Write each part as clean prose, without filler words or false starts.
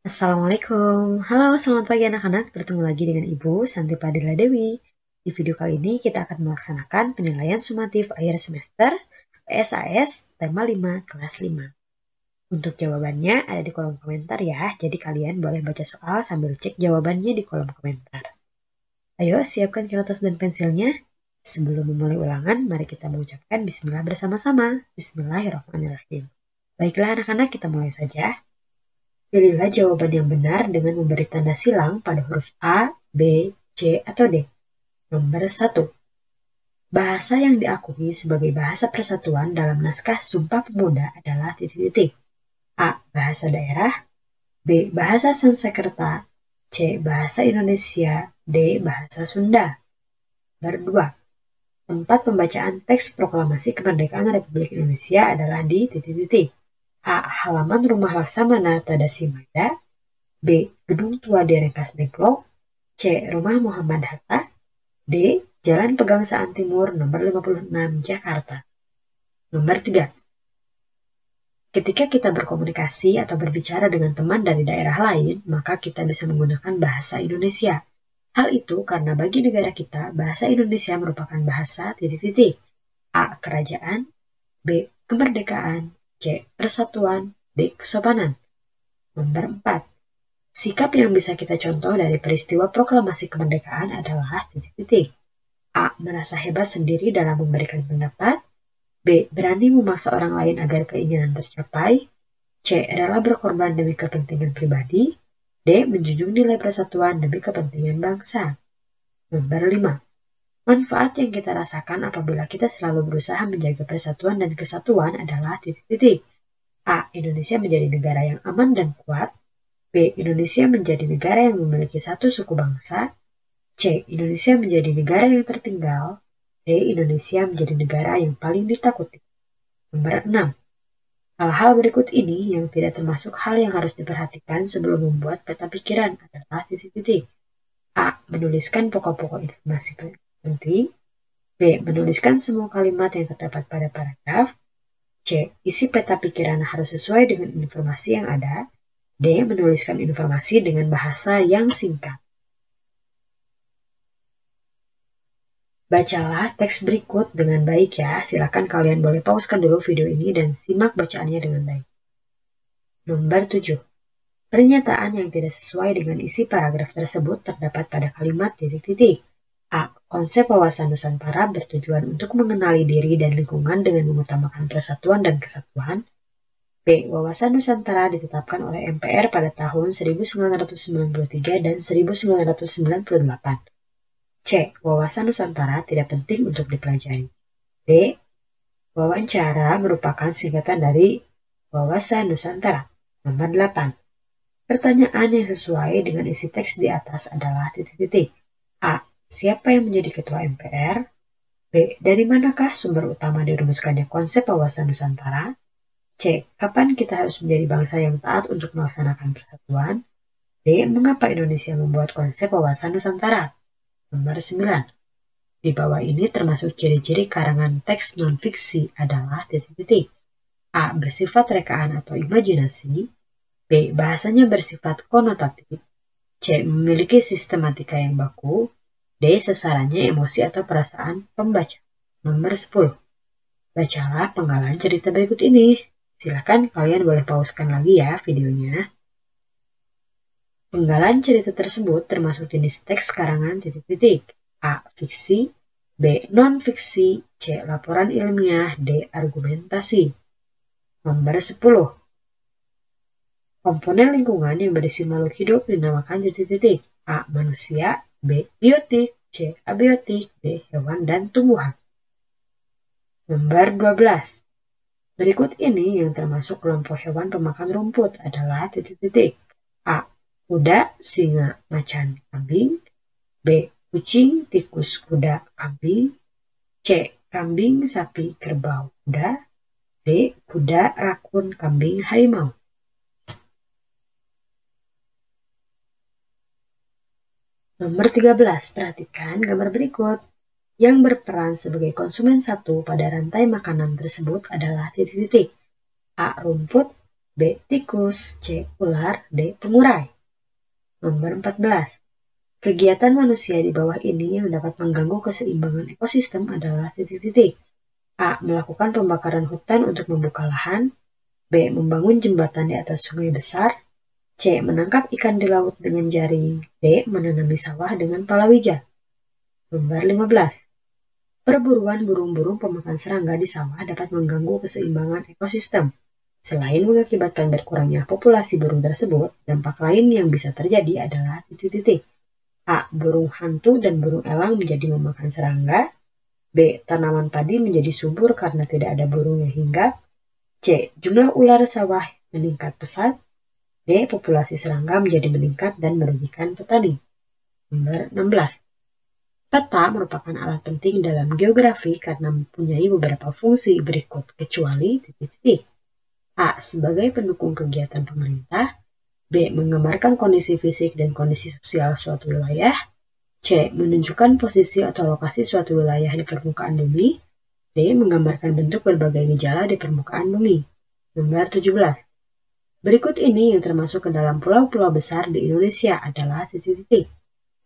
Assalamualaikum. Halo, selamat pagi anak-anak. Bertemu lagi dengan Ibu Santi Padilla Dewi. Di video kali ini kita akan melaksanakan penilaian sumatif akhir semester PSAS tema 5 kelas 5. Untuk jawabannya ada di kolom komentar ya. Jadi kalian boleh baca soal sambil cek jawabannya di kolom komentar. Ayo siapkan kertas dan pensilnya. Sebelum memulai ulangan, mari kita mengucapkan bismillah bersama-sama. Bismillahirrahmanirrahim. Baiklah anak-anak, kita mulai saja. Pilihlah jawaban yang benar dengan memberi tanda silang pada huruf A, B, C, atau D. Nomor 1. Bahasa yang diakui sebagai bahasa persatuan dalam naskah Sumpah Pemuda adalah titik-titik. A. Bahasa daerah. B. Bahasa Sanskerta. C. Bahasa Indonesia. D. Bahasa Sunda. Nomor 2. Tempat pembacaan teks proklamasi kemerdekaan Republik Indonesia adalah di titik-titik. A. Halaman rumah Laksamana Tadasi Maeda. B. Gedung Tua Derengkas Dengklok. C. Rumah Muhammad Hatta. D. Jalan Pegangsaan Timur nomor 56 Jakarta. Nomor 3. Ketika kita berkomunikasi atau berbicara dengan teman dari daerah lain, maka kita bisa menggunakan bahasa Indonesia. Hal itu karena bagi negara kita, bahasa Indonesia merupakan bahasa titik-titik. A. Kerajaan. B. Kemerdekaan. C. Persatuan. D. Kesopanan. Nomor 4. Sikap yang bisa kita contoh dari peristiwa proklamasi kemerdekaan adalah titik-titik. A. Merasa hebat sendiri dalam memberikan pendapat. B. Berani memaksa orang lain agar keinginan tercapai. C. Rela berkorban demi kepentingan pribadi. D. Menjunjung nilai persatuan demi kepentingan bangsa. Nomor 5. Manfaat yang kita rasakan apabila kita selalu berusaha menjaga persatuan dan kesatuan adalah titik-titik. A. Indonesia menjadi negara yang aman dan kuat. B. Indonesia menjadi negara yang memiliki satu suku bangsa. C. Indonesia menjadi negara yang tertinggal. D. Indonesia menjadi negara yang paling ditakuti. Nomor 6. Hal-hal berikut ini yang tidak termasuk hal yang harus diperhatikan sebelum membuat peta pikiran adalah titik-titik. A. Menuliskan pokok-pokok informasi penting. B. Menuliskan semua kalimat yang terdapat pada paragraf. C. Isi peta pikiran harus sesuai dengan informasi yang ada. D. Menuliskan informasi dengan bahasa yang singkat. Bacalah teks berikut dengan baik ya. Silakan kalian boleh pauskan dulu video ini dan simak bacaannya dengan baik. Nomor 7. Pernyataan yang tidak sesuai dengan isi paragraf tersebut terdapat pada kalimat titik-titik. A. Konsep wawasan Nusantara bertujuan untuk mengenali diri dan lingkungan dengan mengutamakan persatuan dan kesatuan. B. Wawasan Nusantara ditetapkan oleh MPR pada tahun 1993 dan 1998. C. Wawasan Nusantara tidak penting untuk dipelajari. D. Wawancara merupakan singkatan dari Wawasan Nusantara. Nomor 8. Pertanyaan yang sesuai dengan isi teks di atas adalah titik-titik. A. Siapa yang menjadi ketua MPR? B. Dari manakah sumber utama dirumuskannya konsep wawasan Nusantara? C. Kapan kita harus menjadi bangsa yang taat untuk melaksanakan persatuan? D. Mengapa Indonesia membuat konsep wawasan Nusantara? Nomor 9. Di bawah ini termasuk ciri-ciri karangan teks non-fiksi adalah titik-titik. A. Bersifat rekaan atau imajinasi. B. Bahasanya bersifat konotatif. C. Memiliki sistematika yang baku. D. Sasarannya emosi atau perasaan pembaca. Nomor 10. Bacalah penggalan cerita berikut ini. Silakan kalian boleh pauskan lagi ya videonya. Penggalan cerita tersebut termasuk jenis teks karangan titik-titik. A. Fiksi. B. Non-fiksi. C. Laporan ilmiah. D. Argumentasi. Nomor 10. Komponen lingkungan yang berisi makhluk hidup dinamakan titik-titik. A. Manusia. B. Biotik. C. Abiotik. D. Hewan dan tumbuhan. Nomor 12. Berikut ini yang termasuk kelompok hewan pemakan rumput adalah titik-titik. A. Kuda, singa, macan, kambing. B. Kucing, tikus, kuda, kambing. C. Kambing, sapi, kerbau, kuda. D. Kuda, rakun, kambing, harimau. Nomor 13. Perhatikan gambar berikut. Yang berperan sebagai konsumen satu pada rantai makanan tersebut adalah titik-titik. A. Rumput. B. Tikus, C. Ular, D. Pengurai. Nomor 14. Kegiatan manusia di bawah ini yang dapat mengganggu keseimbangan ekosistem adalah titik-titik. A. Melakukan pembakaran hutan untuk membuka lahan. B. Membangun jembatan di atas sungai besar. C. Menangkap ikan di laut dengan jaring. D. Menanami sawah dengan palawija. Nomor 15. Perburuan burung-burung pemakan serangga di sawah dapat mengganggu keseimbangan ekosistem. Selain mengakibatkan berkurangnya populasi burung tersebut, dampak lain yang bisa terjadi adalah titik-titik. A. Burung hantu dan burung elang menjadi memakan serangga. B. Tanaman padi menjadi subur karena tidak ada burung yang hinggap. C. Jumlah ular sawah meningkat pesat. D. Populasi serangga menjadi meningkat dan merugikan petani. Nomor 16. Peta merupakan alat penting dalam geografi karena mempunyai beberapa fungsi berikut kecuali titik-titik. A. Sebagai pendukung kegiatan pemerintah. B. Menggambarkan kondisi fisik dan kondisi sosial suatu wilayah. C. Menunjukkan posisi atau lokasi suatu wilayah di permukaan bumi. D. Menggambarkan bentuk berbagai gejala di permukaan bumi. Nomor 17. Berikut ini yang termasuk ke dalam pulau-pulau besar di Indonesia adalah titik-titik.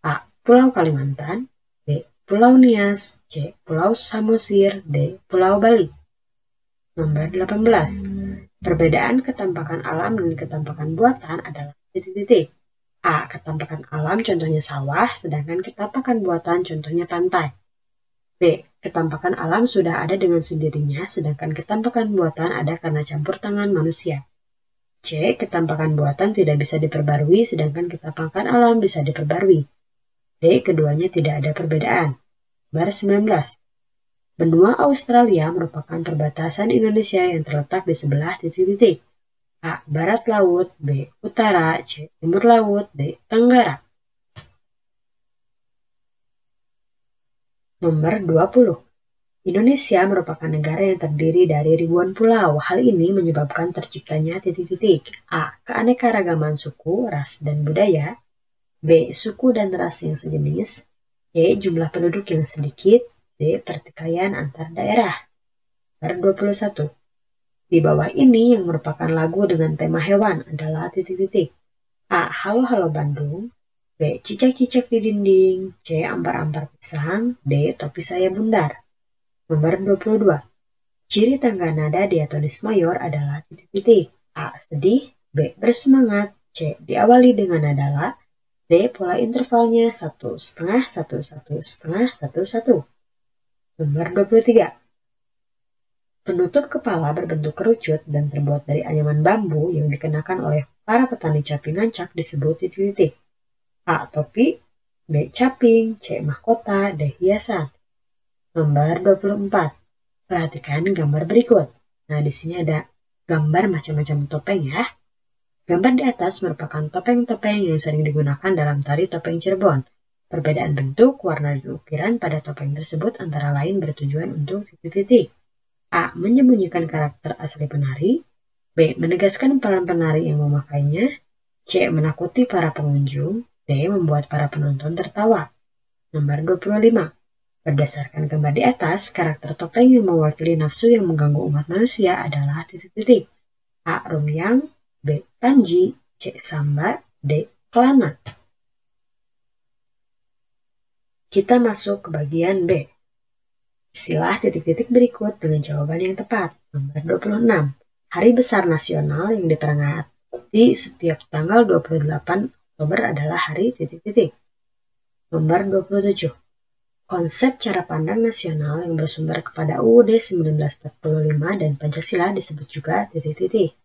A. Pulau Kalimantan. B. Pulau Nias. C. Pulau Samosir. D. Pulau Bali. Nomor 18. Perbedaan ketampakan alam dan ketampakan buatan adalah titik-titik. A. Ketampakan alam contohnya sawah, sedangkan ketampakan buatan contohnya pantai. B. Ketampakan alam sudah ada dengan sendirinya, sedangkan ketampakan buatan ada karena campur tangan manusia. C. Ketampakan buatan tidak bisa diperbarui, sedangkan ketampakan alam bisa diperbarui. D. Keduanya tidak ada perbedaan. Nomor 19. Benua Australia merupakan perbatasan Indonesia yang terletak di sebelah titik-titik. A. Barat laut. B. Utara. C. Timur laut. D. Tenggara. Nomor 20. Indonesia merupakan negara yang terdiri dari ribuan pulau. Hal ini menyebabkan terciptanya titik-titik. A. Keanekaragaman suku, ras, dan budaya. B. Suku dan ras yang sejenis. C. Jumlah penduduk yang sedikit. D. Pertikaian antar daerah. Nomor 21. Di bawah ini yang merupakan lagu dengan tema hewan adalah titik-titik. A. Halo Halo Bandung. B. Cicak-cicak di dinding. C. Ampar-ampar pisang. D. Topi saya bundar. Nomor 22. Ciri tangga nada diatonis mayor adalah titik-titik. A. Sedih. B. Bersemangat. C. Diawali dengan nada la. D. Pola intervalnya 1,5, 1,1,5, 1,1. Nomor 23. Penutup kepala berbentuk kerucut dan terbuat dari anyaman bambu yang dikenakan oleh para petani caping ngancak disebut titik-titik. A. Topi. B. Caping. C. Mahkota. D. Hiasan. Nomor 24. Perhatikan gambar berikut. Nah, di sini ada gambar macam-macam topeng ya. Gambar di atas merupakan topeng-topeng yang sering digunakan dalam tari topeng Cirebon. Perbedaan bentuk, warna, dan ukiran pada topeng tersebut antara lain bertujuan untuk titik-titik. A. Menyembunyikan karakter asli penari. B. Menegaskan peran penari yang memakainya. C. Menakuti para pengunjung. D. Membuat para penonton tertawa. Nomor 25. Berdasarkan gambar di atas, karakter topeng yang mewakili nafsu yang mengganggu umat manusia adalah titik-titik. A. Rumyang. B. Panji. C. Samba. D. Kelana. Kita masuk ke bagian B. Istilah titik-titik berikut dengan jawaban yang tepat. Nomor 26. Hari Besar Nasional yang diperingati setiap tanggal 28 Oktober adalah hari titik-titik. Nomor 27. Konsep cara pandang nasional yang bersumber kepada UUD 1945 dan Pancasila disebut juga titik-titik.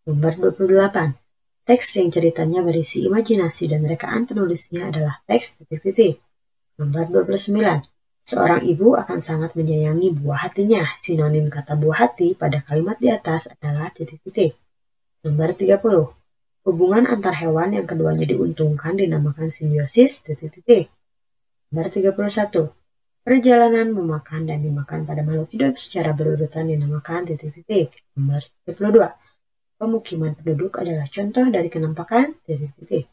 Nomor 28. Teks yang ceritanya berisi imajinasi dan rekaan penulisnya adalah teks titik-titik. Nomor 29. Seorang ibu akan sangat menyayangi buah hatinya. Sinonim kata buah hati pada kalimat di atas adalah titik-titik. Nomor 30. Hubungan antar hewan yang keduanya diuntungkan dinamakan simbiosis titik-titik. Nomor 31. Perjalanan memakan dan dimakan pada makhluk hidup secara berurutan dinamakan titik-titik. Nomor 32. Pemukiman penduduk adalah contoh dari kenampakan titik-titik.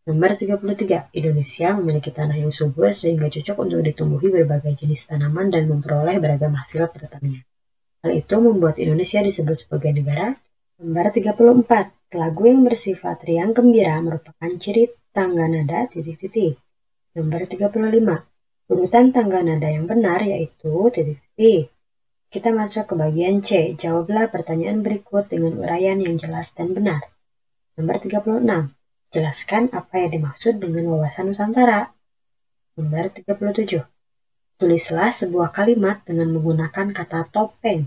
Nomor 33. Indonesia memiliki tanah yang subur sehingga cocok untuk ditumbuhi berbagai jenis tanaman dan memperoleh beragam hasil pertanian. Hal itu membuat Indonesia disebut sebagai negara Lembar 34. Lagu yang bersifat riang gembira merupakan ciri tangga nada titik-titik. Lembar 35. Urutan tangga nada yang benar yaitu titik-titik. Kita masuk ke bagian C. Jawablah pertanyaan berikut dengan uraian yang jelas dan benar. Nomor 36. Jelaskan apa yang dimaksud dengan wawasan Nusantara. Nomor 37. Tulislah sebuah kalimat dengan menggunakan kata topeng.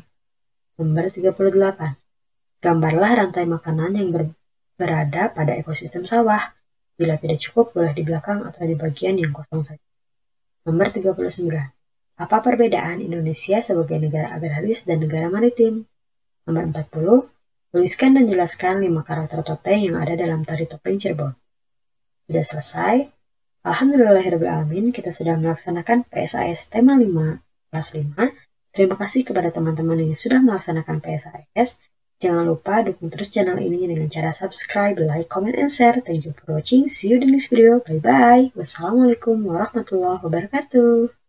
Nomor 38. Gambarlah rantai makanan yang berada pada ekosistem sawah. Bila tidak cukup, boleh di belakang atau di bagian yang kosong saja. Nomor 39. Apa perbedaan Indonesia sebagai negara agraris dan negara maritim? Nomor 40. Tuliskan dan jelaskan 5 karakter topeng yang ada dalam tari topeng Cirebon. Sudah selesai? Alhamdulillahirrahmanirrahim, kita sudah melaksanakan PSAS tema 5, kelas 5. Terima kasih kepada teman-teman yang sudah melaksanakan PSAS. Jangan lupa dukung terus channel ini dengan cara subscribe, like, comment, and share. Thank you for watching. See you in the next video. Bye-bye. Wassalamualaikum warahmatullahi wabarakatuh.